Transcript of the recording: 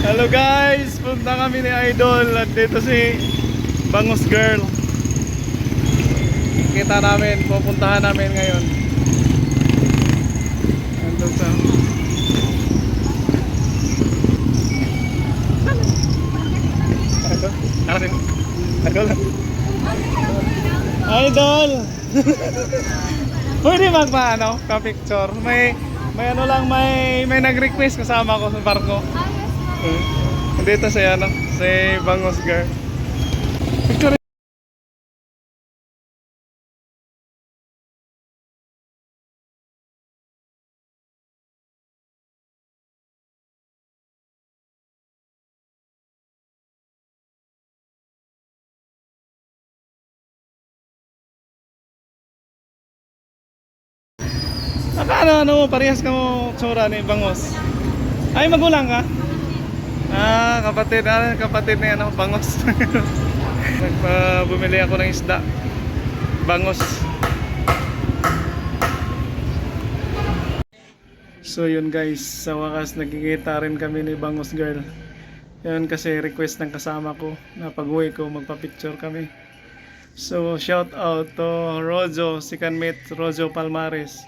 Hello guys, punta kami ni Idol at dito si Bangus Girl. Kita namin, pupuntahan namin ngayon. Andun sa Idol. Idol. Pwede magpa ka-picture. May ano lang, may nag-request kasama ko sa barko. Dito si si Bangus Girl. Picture. Ano, parehas ka mo tsura ni Bangus. Ay, magulang ka? Kapatid ni Bangus. Bumili ako ng isda. Bangus. So yun guys, sa wakas nagkikita rin kami ni Bangus Girl. Yun kasi request ng kasama ko na pag-uwi ko magpa-picture kami. So shout out to Rojo, si can meet Rojo Palmares.